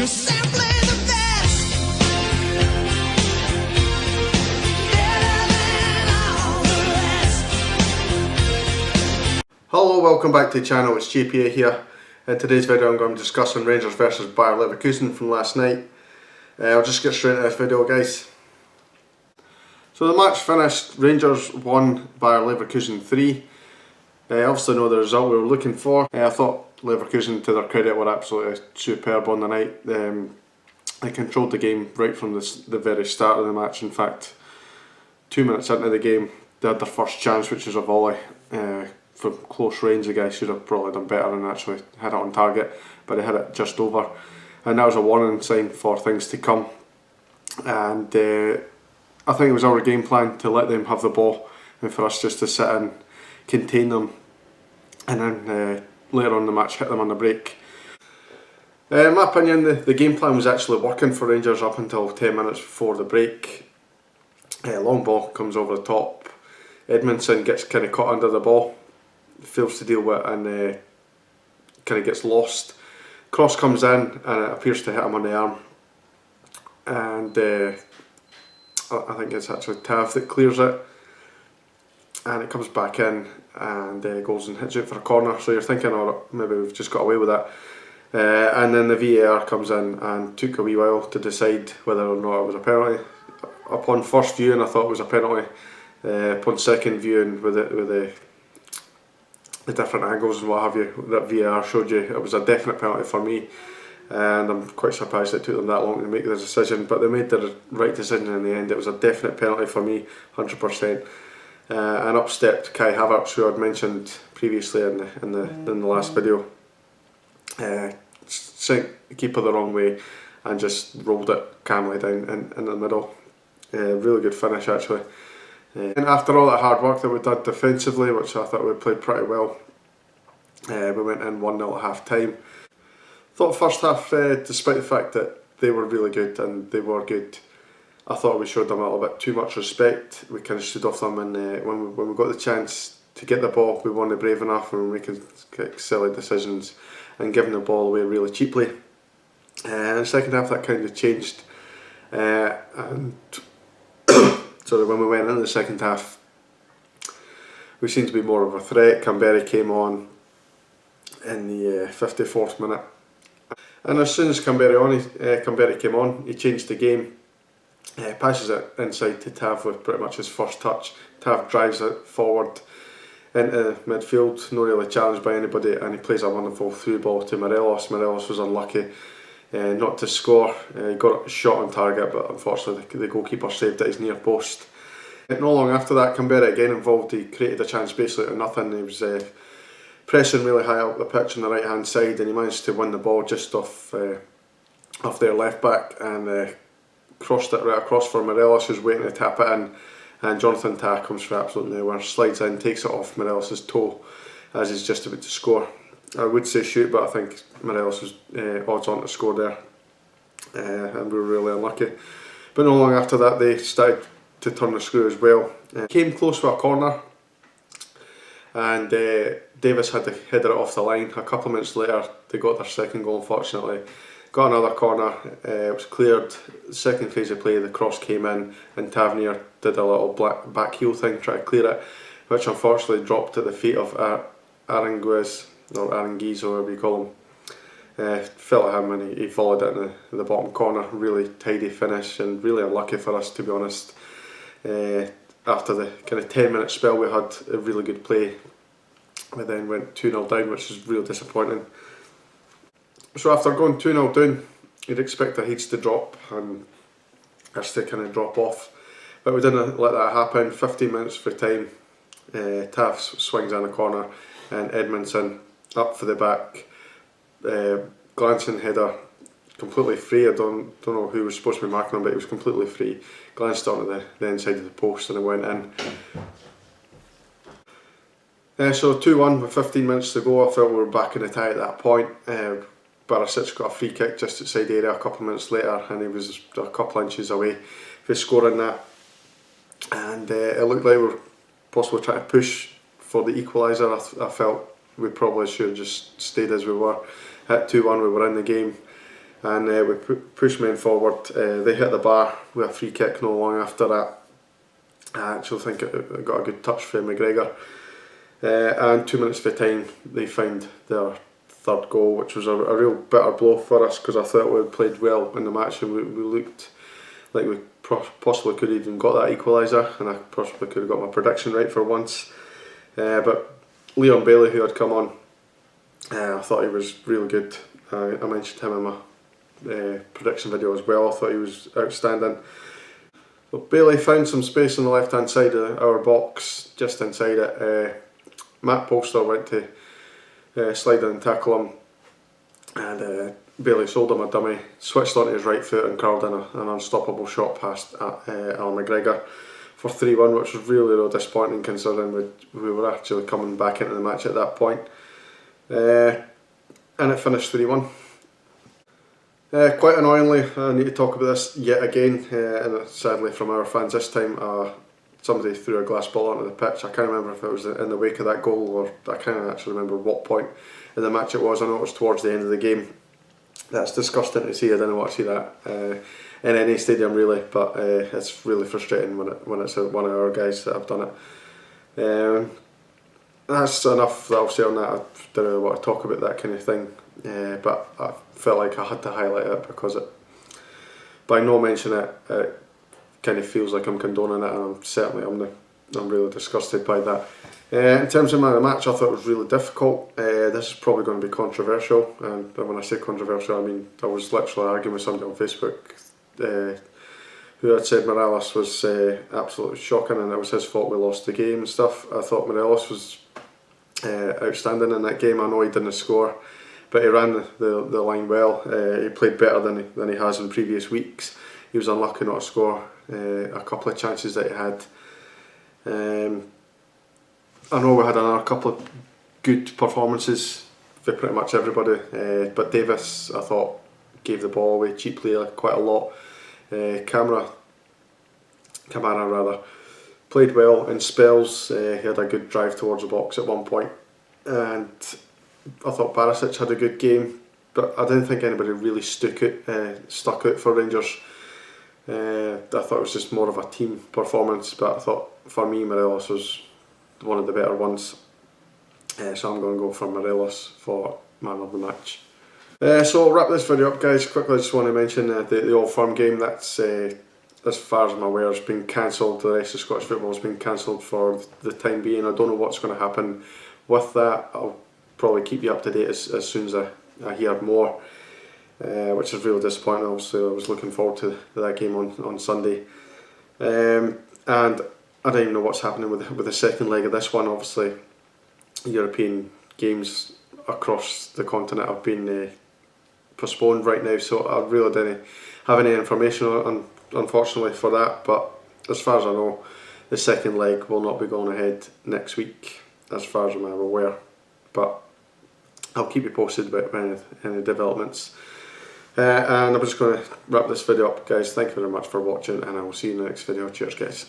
You're simply the best. Better than all the rest. Hello, welcome back to the channel, it's JPA here. In today's video I'm going to be discussing Rangers versus Bayer Leverkusen from last night. I'll just get straight into this video, guys. So the match finished, Rangers 1, Bayer Leverkusen 3. Obviously not the result we were looking for. I thought Leverkusen, to their credit, were absolutely superb on the night. They controlled the game right from the very start of the match. In fact, 2 minutes into the game they had their first chance, which was a volley. From close range, the guy should have probably done better and actually hit it on target, but he hit it just over. And that was a warning sign for things to come. And I think it was our game plan to let them have the ball and for us just to sit and contain them, and then later on in the match hit them on the break. In my opinion, the game plan was actually working for Rangers up until 10 minutes before the break. Long ball comes over the top, Edmondson gets kind of caught under the ball, fails to deal with it, and kind of gets lost. Cross comes in and it appears to hit him on the arm, and I think it's actually Tav that clears it, and it comes back in and goes and hits it for a corner. So you're thinking, oh, maybe we've just got away with it. And then the VAR comes in and took a wee while to decide whether or not it was a penalty. Upon first viewing I thought it was a penalty. Upon second viewing with the different angles and what have you that VAR showed you, it was a definite penalty for me. And I'm quite surprised it took them that long to make the decision, but they made the right decision in the end. It was a definite penalty for me, 100%. And up stepped Kai Havertz, who I'd mentioned previously in the last video. Sent the keeper the wrong way and just rolled it calmly down in the middle. Really good finish, actually. And after all that hard work that we did defensively, which I thought we played pretty well, we went in 1-0 at half time. Thought first half, despite the fact that they were really good and they were good, I thought we showed them a little bit too much respect. We kind of stood off them, and when we got the chance to get the ball, we weren't brave enough, and we were making silly decisions and giving the ball away really cheaply. In the second half that kind of changed, and sorry, when we went into the second half we seemed to be more of a threat. Kamberi came on in the 54th minute, and as soon as Kamberi came on, he changed the game. Passes it inside to Tav with pretty much his first touch. Tav drives it forward into midfield, not really challenged by anybody, and he plays a wonderful through ball to Morelos. Morelos was unlucky not to score. He got a shot on target, but unfortunately the goalkeeper saved at his near post. Not long after that, Kamberi again involved. He created a chance basically out of nothing. He was pressing really high up the pitch on the right hand side, and he managed to win the ball just off their left back, and crossed it right across for Morelos, who's waiting to tap it in, and Jonathan Tah comes for absolutely nowhere, slides in, takes it off Morelos' toe as he's just about to score. I would say shoot, but I think Morelos was odds on to score there, and we were really unlucky. But not long after that they started to turn the screw as well. Came close to a corner, and Davis had to header it off the line. A couple of minutes later they got their second goal, unfortunately. Got another corner, it was cleared. Second phase of play, the cross came in, and Tavernier did a little back heel thing, try to clear it, which unfortunately dropped at the feet of Aranguiz, or Aranguiz, or whatever you call him. Fell at him and he followed it in the bottom corner. Really tidy finish, and really unlucky for us, to be honest. After the kind of 10-minute spell we had a really good play, we then went 2-0 down, which was real disappointing. So after going 2-0 down, you'd expect the heats to drop and us to kind of drop off, but we didn't let that happen. 15 minutes for time, Tav swings in a corner, and Edmondson up for the back, glancing header, completely free. I don't know who was supposed to be marking him, but he was completely free. Glanced onto the inside of the post and it went in. So 2-1 with 15 minutes to go. I felt we were back in the tie at that point. Barisic got a free kick just outside the area a couple of minutes later, and he was a couple of inches away from scoring that. And it looked like we were possibly trying to push for the equaliser. I felt we probably should have just stayed as we were. At 2-1 we were in the game. and we pushed men forward. They hit the bar with a free kick not long after that. I actually think it got a good touch from McGregor. And 2 minutes for time, they found their third goal, which was a real bitter blow for us, because I thought we had played well in the match and we looked like we possibly could have even got that equaliser, and I possibly could have got my prediction right for once. But Leon Bailey, who had come on, I thought he was really good. I mentioned him in my prediction video as well. I thought he was outstanding. Well, Bailey found some space on the left hand side of our box, just inside it. Matt Polster went to slide in and tackle him, and Bailey sold him a dummy, switched onto his right foot and curled in an unstoppable shot past Alan McGregor for 3-1, which was really disappointing considering we were actually coming back into the match at that point. And it finished 3-1. Quite annoyingly, I need to talk about this yet again, and sadly from our fans this time. Somebody threw a glass ball onto the pitch. I can't remember if it was in the wake of that goal, or I can't actually remember what point in the match it was. I know it was towards the end of the game. That's disgusting to see. I didn't want to see that in any stadium really, but it's really frustrating when it's one of our guys that have done it. That's enough that I'll say on that. I don't really want to talk about that kind of thing, but I felt like I had to highlight it because by no mention it kind of feels like I'm condoning it, and I'm really disgusted by that. In terms of man of the match, I thought it was really difficult. This is probably going to be controversial, and when I say controversial, I mean I was literally arguing with somebody on Facebook who had said Morelos was absolutely shocking and it was his fault we lost the game and stuff. I thought Morelos was outstanding in that game. I know he didn't score, but he ran the line well. He played better than he has in previous weeks. He was unlucky not to score a couple of chances that he had. I know we had another couple of good performances for pretty much everybody, but Davis, I thought, gave the ball away cheaply quite a lot. Kamara played well in spells. He had a good drive towards the box at one point, and I thought Barisic had a good game, but I didn't think anybody really stuck out for Rangers. I thought it was just more of a team performance, but I thought for me Morelos was one of the better ones, so I'm going to go for Morelos for man of the match. So I'll wrap this video up, guys. Quickly, I just want to mention the Old Firm game. That's as far as I'm aware has been cancelled. The rest of Scottish football has been cancelled for the time being. I don't know what's going to happen with that. I'll probably keep you up to date as soon as I hear more, which is really disappointing. Obviously I was looking forward to that game on Sunday, and I don't even know what's happening with the second leg of this one. Obviously European games across the continent have been postponed right now, so I really don't have any information unfortunately for that, but as far as I know the second leg will not be going ahead next week as far as I'm aware, but I'll keep you posted about any developments. And I'm just going to wrap this video up, guys. Thank you very much for watching, and I will see you in the next video. Cheers, guys.